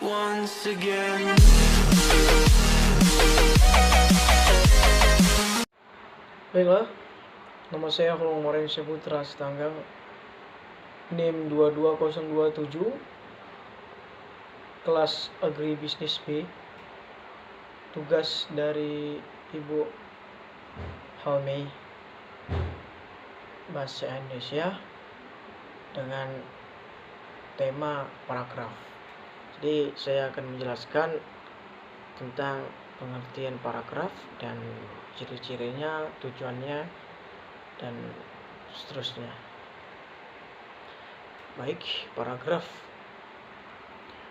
Once again. Baiklah, nama saya Holong Morensyah Putra Setanggang, NIM 22027, kelas Agribisnis B. Tugas dari Ibu Halmei, Bahasa Indonesia dengan tema paragraf. Jadi saya akan menjelaskan tentang pengertian paragraf dan ciri-cirinya, tujuannya, dan seterusnya. Baik, paragraf.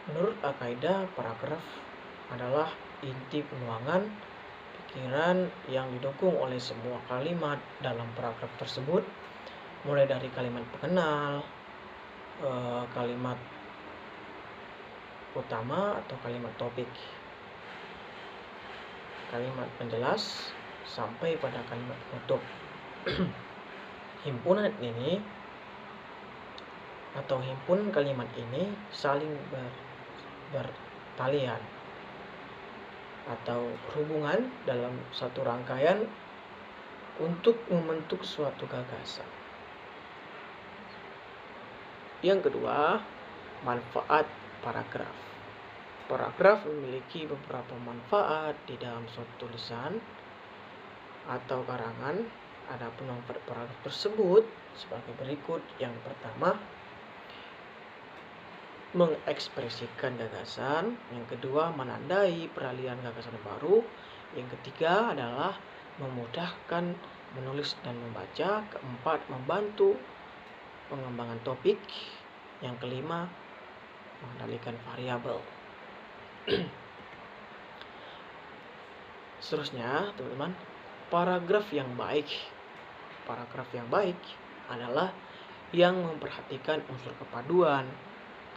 Menurut Al-Qaeda, paragraf adalah inti penuangan pikiran yang didukung oleh semua kalimat dalam paragraf tersebut, mulai dari kalimat pengenal, kalimat utama atau kalimat topik, kalimat penjelas, sampai pada kalimat penutup. Himpunan ini atau himpunan kalimat ini saling bertalian atau hubungan dalam satu rangkaian untuk membentuk suatu gagasan. Yang kedua, manfaat paragraf. Paragraf memiliki beberapa manfaat di dalam suatu tulisan atau karangan. Adapun manfaat paragraf tersebut sebagai berikut. Yang pertama, mengekspresikan gagasan. Yang kedua, menandai peralihan gagasan baru. Yang ketiga adalah memudahkan menulis dan membaca. Keempat, membantu pengembangan topik. Yang kelima, mengendalikan variabel. Seterusnya, teman-teman, paragraf yang baik. Paragraf yang baik adalah yang memperhatikan unsur kepaduan,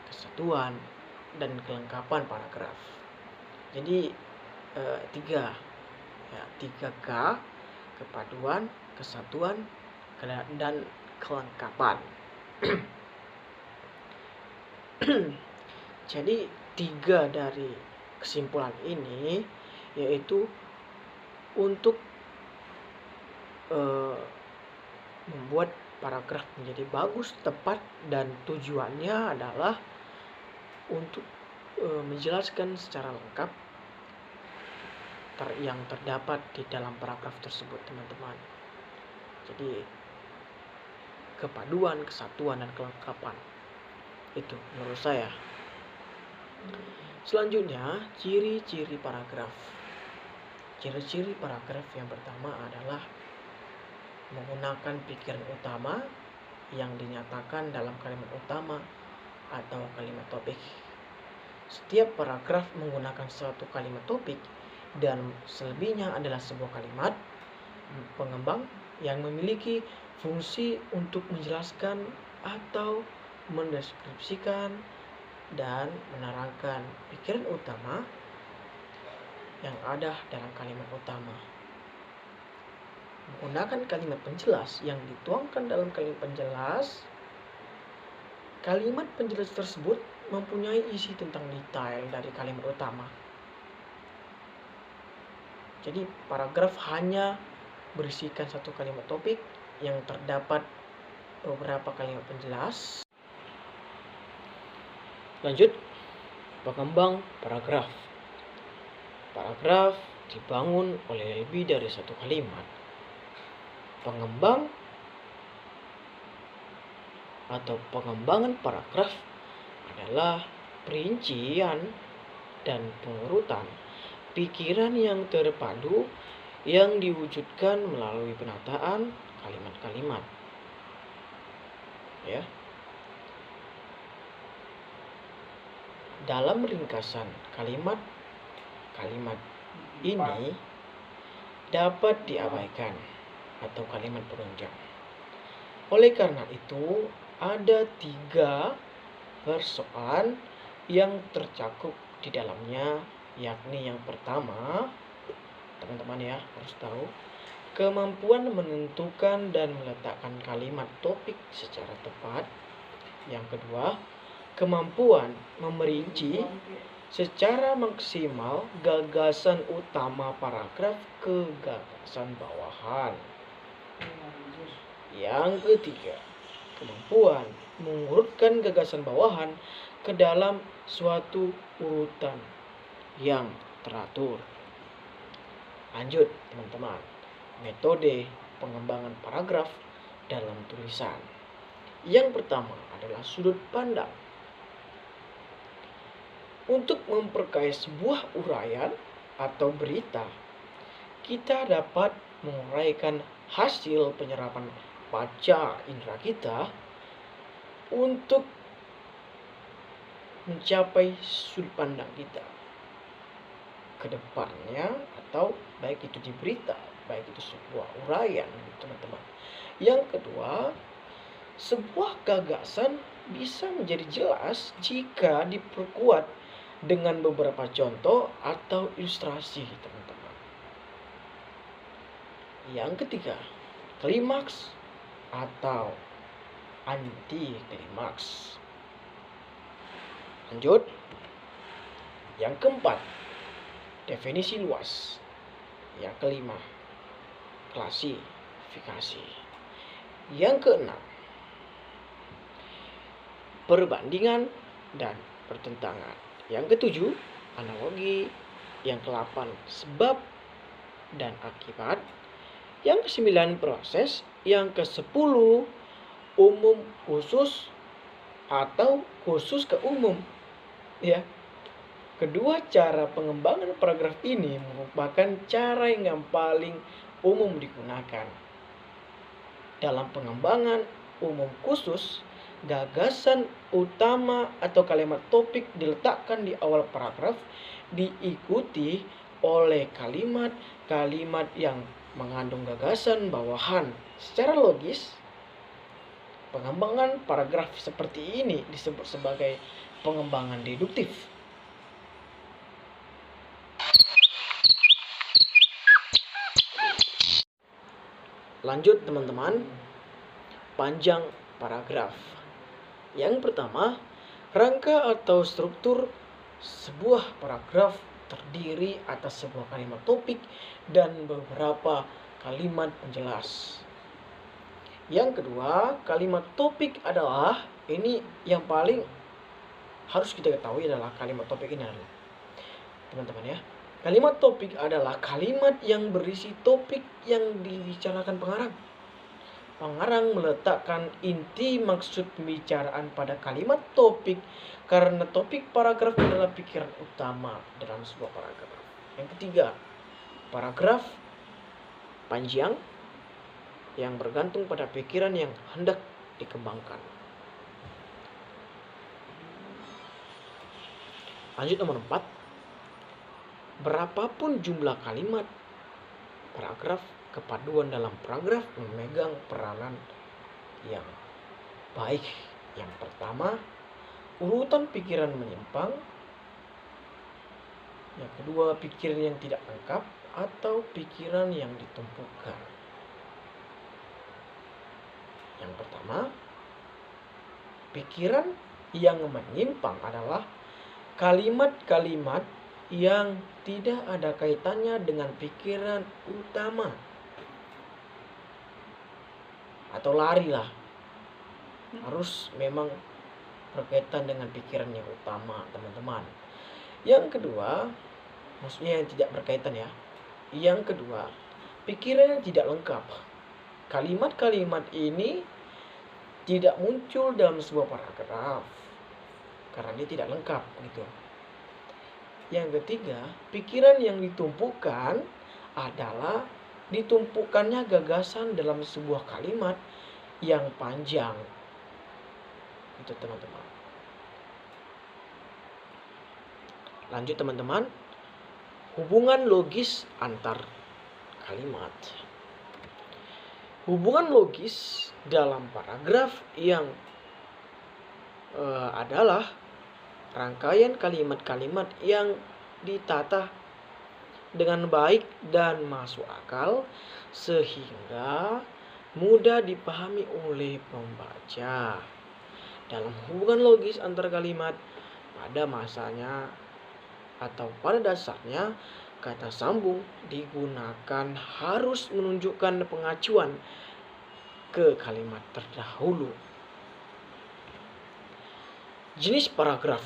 kesatuan, dan kelengkapan paragraf. Jadi 3K: kepaduan, kesatuan, dan kelengkapan. Jadi 3 dari kesimpulan ini yaitu untuk membuat paragraf menjadi bagus, tepat, dan tujuannya adalah untuk menjelaskan secara lengkap yang terdapat di dalam paragraf tersebut, teman-teman. Jadi kepaduan, kesatuan, dan kelengkapan itu menurut saya. Selanjutnya, ciri-ciri paragraf. Ciri-ciri paragraf yang pertama adalah menggunakan pikiran utama yang dinyatakan dalam kalimat utama atau kalimat topik. Setiap paragraf menggunakan suatu kalimat topik dan selebihnya adalah sebuah kalimat pengembang yang memiliki fungsi untuk menjelaskan atau mendeskripsikan dan menerangkan pikiran utama yang ada dalam kalimat utama. Menggunakan kalimat penjelas yang dituangkan dalam kalimat penjelas, kalimat penjelas tersebut mempunyai isi tentang detail dari kalimat utama. Jadi paragraf hanya berisikan satu kalimat topik yang terdapat beberapa kalimat penjelas. Lanjut, pengembang paragraf. Paragraf dibangun oleh lebih dari satu kalimat. Pengembang atau pengembangan paragraf adalah perincian dan pengurutan pikiran yang terpadu yang diwujudkan melalui penataan kalimat-kalimat. Ya. Dalam ringkasan kalimat ini dapat diabaikan atau kalimat penunjang. Oleh karena itu, ada 3 persoalan yang tercakup di dalamnya, yakni yang pertama, teman-teman ya harus tahu, kemampuan menentukan dan meletakkan kalimat topik secara tepat. Yang kedua, kemampuan memerinci secara maksimal gagasan utama paragraf ke gagasan bawahan. Yang ketiga, kemampuan mengurutkan gagasan bawahan ke dalam suatu urutan yang teratur. Lanjut teman-teman, metode pengembangan paragraf dalam tulisan. Yang pertama adalah sudut pandang. Untuk memperkaya sebuah uraian atau berita, kita dapat menguraikan hasil penyerapan panca indera kita untuk mencapai sudut pandang kita ke depannya, atau baik itu di berita, baik itu sebuah uraian, teman-teman. Yang kedua, sebuah gagasan bisa menjadi jelas jika diperkuat dengan beberapa contoh atau ilustrasi, teman-teman. Yang ketiga, klimaks atau anti klimaks. Lanjut. Yang keempat, definisi luas. Yang kelima, klasifikasi. Yang keenam, perbandingan dan pertentangan. Yang ketujuh, analogi. Yang ke-8, sebab dan akibat. Yang ke-9, proses. Yang ke-10, umum khusus atau khusus ke umum. Ya. Kedua cara pengembangan paragraf ini merupakan cara yang paling umum digunakan. Dalam pengembangan umum khusus, gagasan utama atau kalimat topik diletakkan di awal paragraf, diikuti oleh kalimat-kalimat yang mengandung gagasan bawahan. Secara logis, pengembangan paragraf seperti ini disebut sebagai pengembangan deduktif. Lanjut teman-teman, panjang paragraf. Yang pertama, rangka atau struktur sebuah paragraf terdiri atas sebuah kalimat topik dan beberapa kalimat penjelas. Yang kedua, kalimat topik adalah, ini yang paling harus kita ketahui adalah kalimat topik ini adalah, teman-teman ya, kalimat topik adalah kalimat yang berisi topik yang dibicarakan pengarang. Pengarang meletakkan inti maksud pembicaraan pada kalimat topik karena topik paragraf adalah pikiran utama dalam sebuah paragraf. Yang ketiga, paragraf panjang yang bergantung pada pikiran yang hendak dikembangkan. Lanjut nomor 4. Berapapun jumlah kalimat paragraf, kepaduan dalam paragraf memegang peranan yang baik. Yang pertama, urutan pikiran menyimpang. Yang kedua, pikiran yang tidak lengkap atau pikiran yang ditumpukan. Yang pertama, pikiran yang menyimpang adalah kalimat-kalimat yang tidak ada kaitannya dengan pikiran utama, atau lari lah, harus memang berkaitan dengan pikiran yang utama, teman-teman. Yang kedua, maksudnya yang tidak berkaitan ya. Yang kedua, pikiran yang tidak lengkap. Kalimat-kalimat ini tidak muncul dalam sebuah paragraf karena dia tidak lengkap gitu. Yang ketiga, pikiran yang ditumpukan adalah ditumpukannya gagasan dalam sebuah kalimat yang panjang. Itu teman-teman. Lanjut teman-teman. Hubungan logis antar kalimat. Hubungan logis dalam paragraf yang adalah rangkaian kalimat-kalimat yang ditata dengan baik dan masuk akal sehingga mudah dipahami oleh pembaca. Dalam hubungan logis antar kalimat, pada masanya atau pada dasarnya, kata sambung digunakan harus menunjukkan pengacuan ke kalimat terdahulu. Jenis paragraf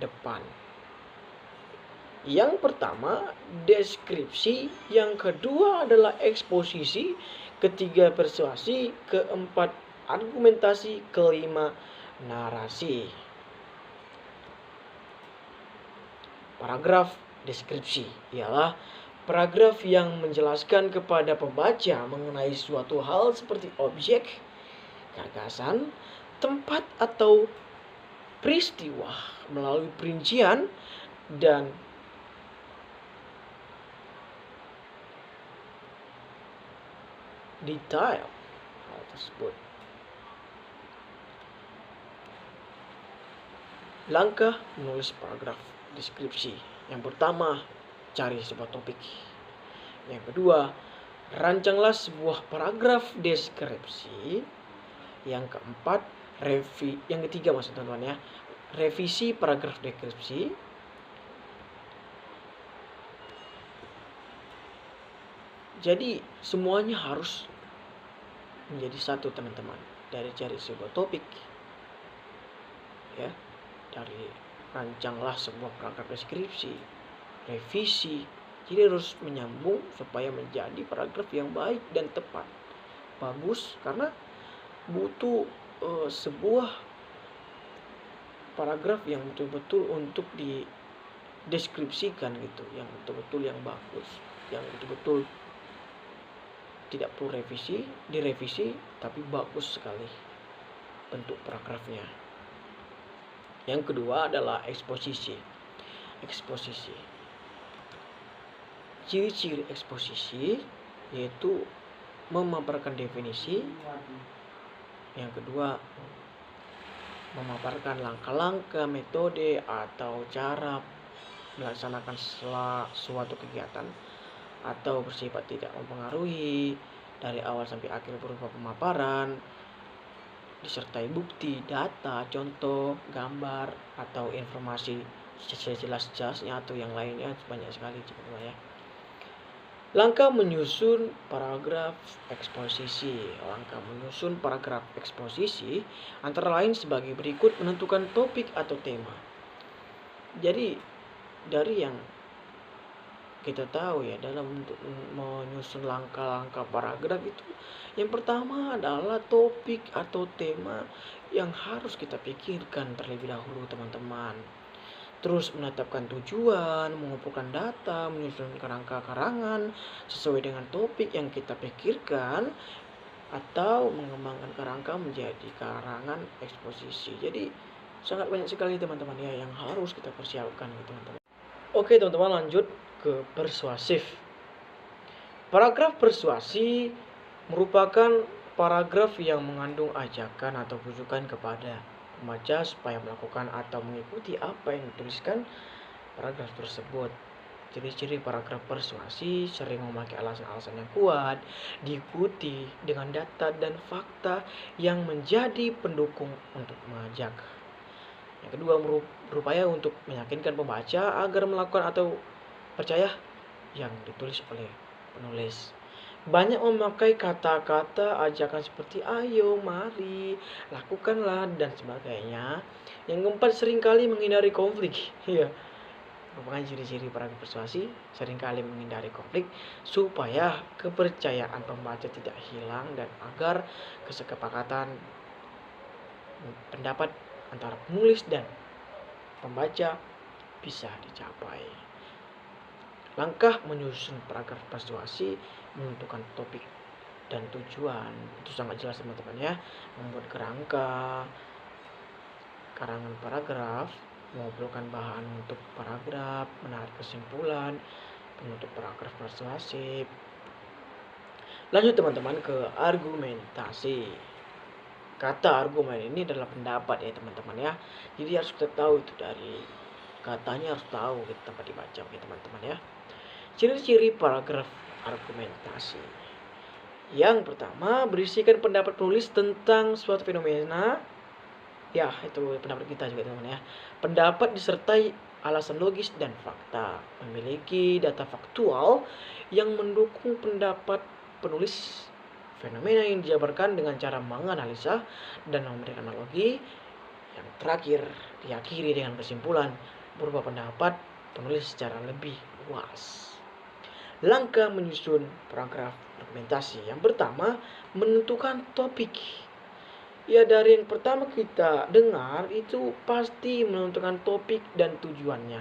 depan. Yang pertama, deskripsi. Yang kedua adalah eksposisi. Ketiga, persuasi. Keempat, argumentasi. Kelima, narasi. Paragraf deskripsi ialah paragraf yang menjelaskan kepada pembaca mengenai suatu hal seperti objek, gagasan, tempat atau peristiwa melalui perincian dan detail hal tersebut. Langkah menulis paragraf deskripsi. Yang pertama, cari sebuah topik. Yang kedua, rancanglah sebuah paragraf deskripsi. Yang keempat, yang ketiga maksud teman-teman ya, revisi paragraf deskripsi. Jadi semuanya harus menjadi satu teman-teman. Dari cari sebuah topik, ya, dari rancanglah sebuah paragraf deskripsi, revisi. Jadi harus menyambung supaya menjadi paragraf yang baik dan tepat, bagus, karena butuh sebuah paragraf yang betul-betul untuk dideskripsikan gitu, yang betul-betul yang bagus, yang betul-betul tidak perlu direvisi, tapi bagus sekali bentuk paragrafnya. Yang kedua adalah eksposisi. Ciri-ciri eksposisi yaitu memaparkan definisi. Yang kedua, memaparkan langkah-langkah, metode, atau cara melaksanakan suatu kegiatan atau bersifat tidak mempengaruhi dari awal sampai akhir berupa pemaparan disertai bukti, data, contoh, gambar, atau informasi sejelas-jelasnya atau yang lainnya, banyak sekali teman-teman ya. Langkah menyusun paragraf eksposisi. Antara lain sebagai berikut: menentukan topik atau tema. Jadi dari yang kita tahu ya, dalam untuk menyusun langkah-langkah paragraf itu, yang pertama adalah topik atau tema yang harus kita pikirkan terlebih dahulu teman-teman. Terus menetapkan tujuan, mengumpulkan data, menyusun kerangka karangan sesuai dengan topik yang kita pikirkan, atau mengembangkan kerangka menjadi karangan eksposisi. Jadi sangat banyak sekali teman-teman ya yang harus kita persiapkan gitu teman-teman. Oke teman-teman, lanjut ke persuasif. Paragraf persuasi merupakan paragraf yang mengandung ajakan atau bujukan kepada pembaca supaya melakukan atau mengikuti apa yang dituliskan paragraf tersebut. Ciri-ciri paragraf persuasi sering memakai alasan-alasan yang kuat, diikuti dengan data dan fakta yang menjadi pendukung untuk mengajak. Yang kedua, berupaya untuk meyakinkan pembaca agar melakukan atau percaya yang ditulis oleh penulis. Banyak memakai kata-kata ajakan seperti ayo, mari, lakukanlah, dan sebagainya. Yang keempat, seringkali menghindari konflik. Ya, merupakan ciri-ciri paragraf persuasi, seringkali menghindari konflik supaya kepercayaan pembaca tidak hilang dan agar kesepakatan pendapat antara penulis dan pembaca bisa dicapai. Langkah menyusun paragraf persuasi: menentukan topik dan tujuan. Itu sangat jelas teman-teman ya. Membuat kerangka, karangan paragraf, mengumpulkan bahan untuk paragraf, menarik kesimpulan, penutup paragraf persuasif. Lanjut teman-teman ke argumentasi. Kata argumen ini adalah pendapat ya teman-teman ya. Jadi harus kita tahu itu dari katanya, harus tahu gitu tempat dibaca ya teman-teman ya. Ciri-ciri paragraf argumentasi. Yang pertama, berisikan pendapat penulis tentang suatu fenomena Ya, itu pendapat kita juga teman-teman ya. Pendapat disertai alasan logis dan fakta. Memiliki data faktual yang mendukung pendapat penulis. Fenomena yang dijabarkan dengan cara menganalisa dan memberikan analogi. Yang terakhir diakhiri dengan kesimpulan berupa pendapat penulis secara lebih luas. Langkah menyusun paragraf argumentasi. Yang pertama, menentukan topik. Ya, dari yang pertama kita dengar itu pasti menentukan topik dan tujuannya.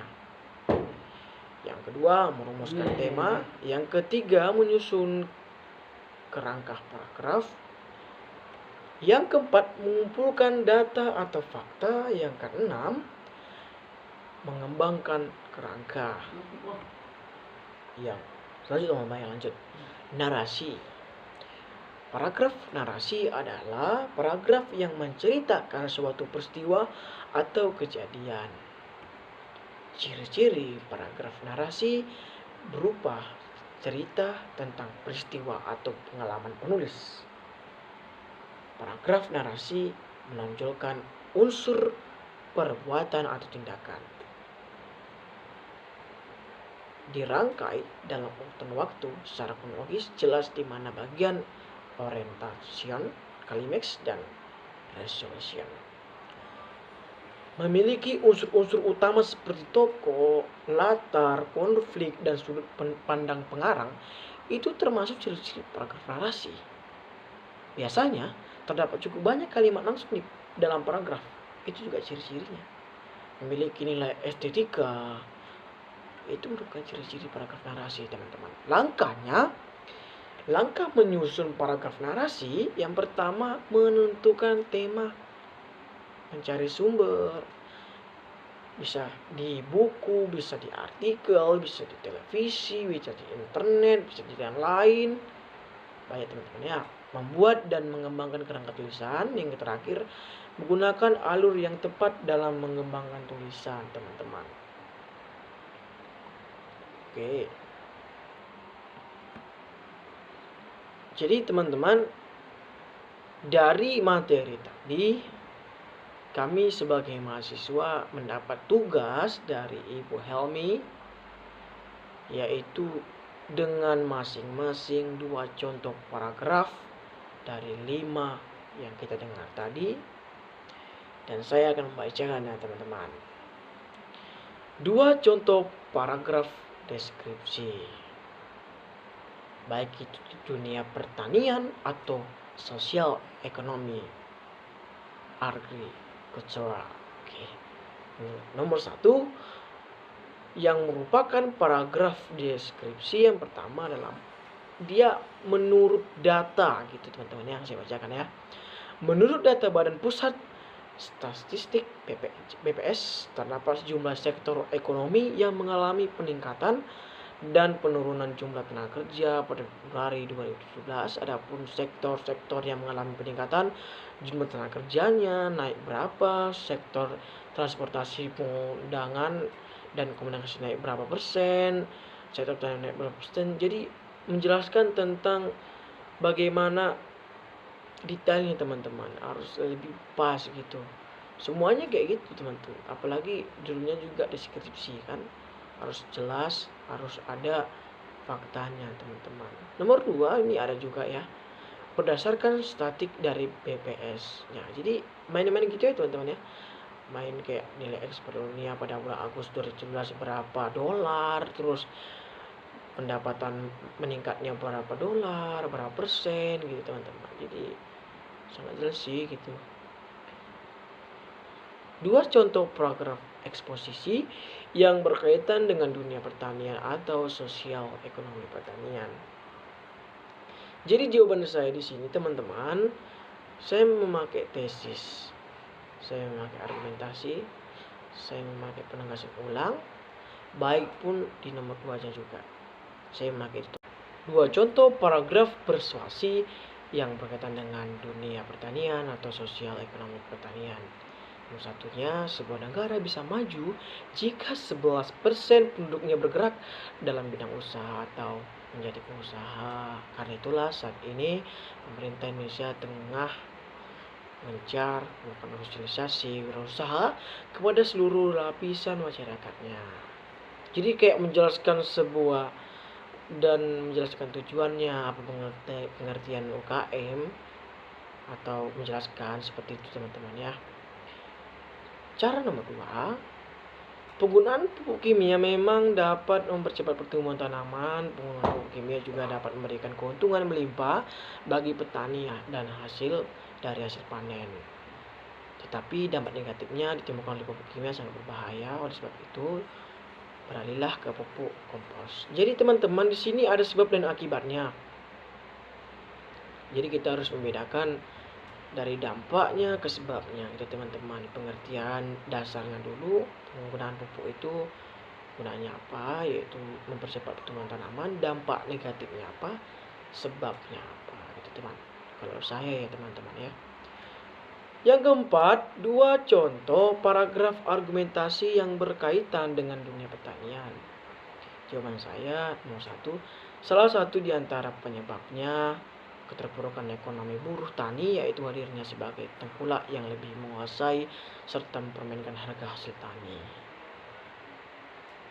Yang kedua, merumuskan tema. Yang ketiga, menyusun kerangka paragraf. Yang keempat, mengumpulkan data atau fakta. Yang keenam, mengembangkan kerangka. Yang selanjutnya lanjut. Narasi. Paragraf narasi adalah paragraf yang menceritakan suatu peristiwa atau kejadian. Ciri-ciri paragraf narasi berupa cerita tentang peristiwa atau pengalaman penulis. Paragraf narasi menonjolkan unsur perbuatan atau tindakan. Dirangkai dalam urutan waktu secara kronologis, jelas di mana bagian orientation, klimaks, dan resolution. Memiliki unsur-unsur utama seperti tokoh, latar, konflik, dan sudut pandang pengarang. Itu termasuk ciri-ciri paragraf narasi. Biasanya terdapat cukup banyak kalimat langsung di dalam paragraf. Itu juga ciri-cirinya. Memiliki nilai estetika. Itu merupakan ciri-ciri paragraf narasi, teman-teman. Langkah menyusun paragraf narasi. Yang pertama, menentukan tema. Mencari sumber. Bisa di buku, bisa di artikel, bisa di televisi, bisa di internet, bisa di yang lain. Baik teman-teman ya. Membuat dan mengembangkan kerangka tulisan. Yang terakhir, menggunakan alur yang tepat dalam mengembangkan tulisan, teman-teman. Oke. Jadi teman-teman, dari materi tadi, kami sebagai mahasiswa mendapat tugas dari Ibu Helmi, yaitu dengan masing-masing 2 contoh paragraf dari 5 yang kita dengar tadi. Dan saya akan membacakannya, teman-teman. 2 contoh paragraf deskripsi. Baik itu di dunia pertanian atau sosial ekonomi, agricultural. Oke. Nomor 1 yang merupakan paragraf deskripsi yang pertama adalah dia menurut data gitu teman-teman yang saya bacakan ya. Menurut data Badan Pusat Statistik BPS, terdapat sejumlah sektor ekonomi yang mengalami peningkatan dan penurunan jumlah tenaga kerja pada Februari 2017. Adapun sektor-sektor yang mengalami peningkatan jumlah tenaga kerjanya naik berapa, sektor transportasi, pengundangan dan komunikasi naik berapa persen, sektor pertanian naik berapa persen. Jadi menjelaskan tentang bagaimana detailnya teman-teman, harus lebih pas gitu. Semuanya kayak gitu teman-teman. Apalagi judulnya juga deskripsi kan, harus jelas, harus ada faktanya teman-teman. Nomor 2 ini ada juga ya, berdasarkan statistik dari BPS. Nah, jadi main-main gitu ya teman-teman ya. Main kayak nilai ekspor dunia pada bulan Agustus 2017 berapa dolar, terus pendapatan meningkatnya berapa dolar, berapa persen gitu teman-teman. Jadi sangat jelas sih gitu. 2 contoh paragraf eksposisi yang berkaitan dengan dunia pertanian atau sosial ekonomi pertanian. Jadi jawaban saya di sini teman-teman, saya memakai tesis, saya memakai argumentasi, saya memakai penegasan ulang, baik pun di nomor 2-nya juga. Saya memakai itu. 2 contoh paragraf persuasi yang berkaitan dengan dunia pertanian atau sosial ekonomi pertanian. Yang satunya, sebuah negara bisa maju jika 11% penduduknya bergerak dalam bidang usaha atau menjadi pengusaha. Karena itulah saat ini pemerintah Indonesia tengah mencar, melakukan sosialisasi wirausaha kepada seluruh lapisan masyarakatnya. Jadi kayak menjelaskan menjelaskan tujuannya, apa pengertian UKM, atau menjelaskan seperti itu teman-teman ya. Cara nomor 2, penggunaan pupuk kimia memang dapat mempercepat pertumbuhan tanaman. Penggunaan pupuk kimia juga dapat memberikan keuntungan melimpah bagi petani dan hasil dari hasil panen. Tetapi dampak negatifnya ditimbulkan oleh pupuk kimia sangat berbahaya. Oleh sebab itu, beralihlah ke pupuk kompos. Jadi teman-teman, di sini ada sebab dan akibatnya. Jadi kita harus membedakan dari dampaknya ke sebabnya itu teman-teman. Pengertian dasarnya dulu, penggunaan pupuk itu gunanya apa, yaitu mempercepat pertumbuhan tanaman. Dampak negatifnya apa, sebabnya apa, gitu teman. Kalau saya ya teman-teman ya. Yang keempat, 2 contoh paragraf argumentasi yang berkaitan dengan dunia pertanian. Jawaban saya nomor 1, salah satu di antara penyebabnya keterpurukan ekonomi buruh tani yaitu hadirnya sebagai tengkulak yang lebih menguasai serta mempermainkan harga hasil tani.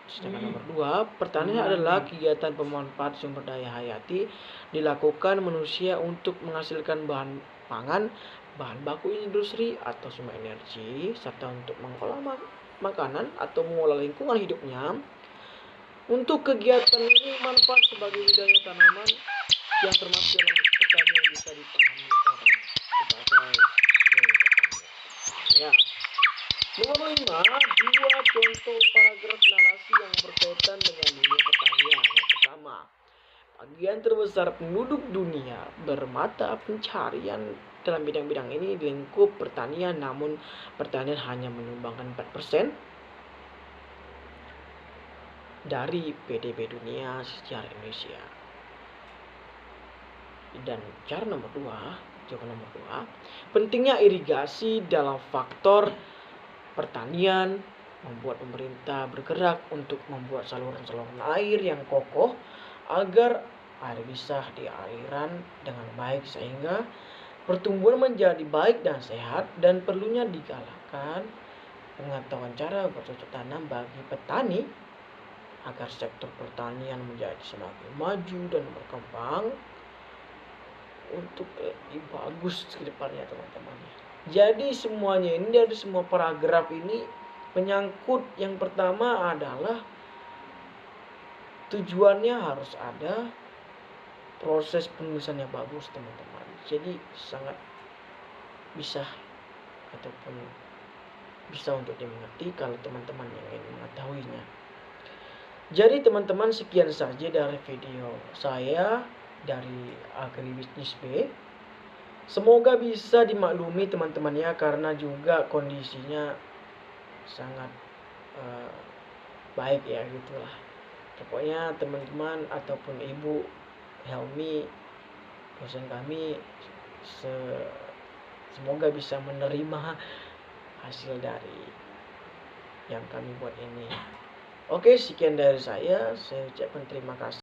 Sedangkan nomor 2, pertanian adalah kegiatan pemanfaat sumber daya hayati dilakukan manusia untuk menghasilkan bahan pangan, bahan baku industri atau sumber energi, serta untuk mengolah makanan atau mengolah lingkungan hidupnya. Untuk kegiatan ini manfaat sebagai budaya tanaman yang termasuk dalam pertanian bisa dipahami orang sebagai ya. Nomor 5, 2 contoh paragraf narasi yang berkaitan dengan dunia pertanian. Yang pertama, bagian terbesar penduduk dunia bermata pencarian dalam bidang-bidang ini di lingkup pertanian, namun pertanian hanya menyumbangkan 4% dari PDB dunia secara Indonesia. Dan cara nomor 2, jawaban nomor 2, pentingnya irigasi dalam faktor pertanian membuat pemerintah bergerak untuk membuat saluran-saluran air yang kokoh agar air bisa dialirkan dengan baik sehingga pertumbuhan menjadi baik dan sehat. Dan perlunya digalakkan pengetahuan cara bercocok tanam bagi petani agar sektor pertanian menjadi semakin maju dan berkembang untuk lebih bagus ke depannya teman-teman. Jadi semuanya ini, dari semua paragraf ini menyangkut yang pertama adalah tujuannya harus ada proses penulisan yang bagus teman-teman. Jadi sangat bisa ataupun bisa untuk dimengerti kalau teman-teman yang ingin mengetahuinya. Jadi teman-teman, sekian saja dari video saya dari Agribisnis B. Semoga bisa dimaklumi teman-teman ya, karena juga kondisinya sangat baik ya, gitulah. Pokoknya teman-teman ataupun Ibu Helmi, dosen kami, semoga bisa menerima hasil dari yang kami buat ini. Oke, sekian dari saya ucapkan terima kasih.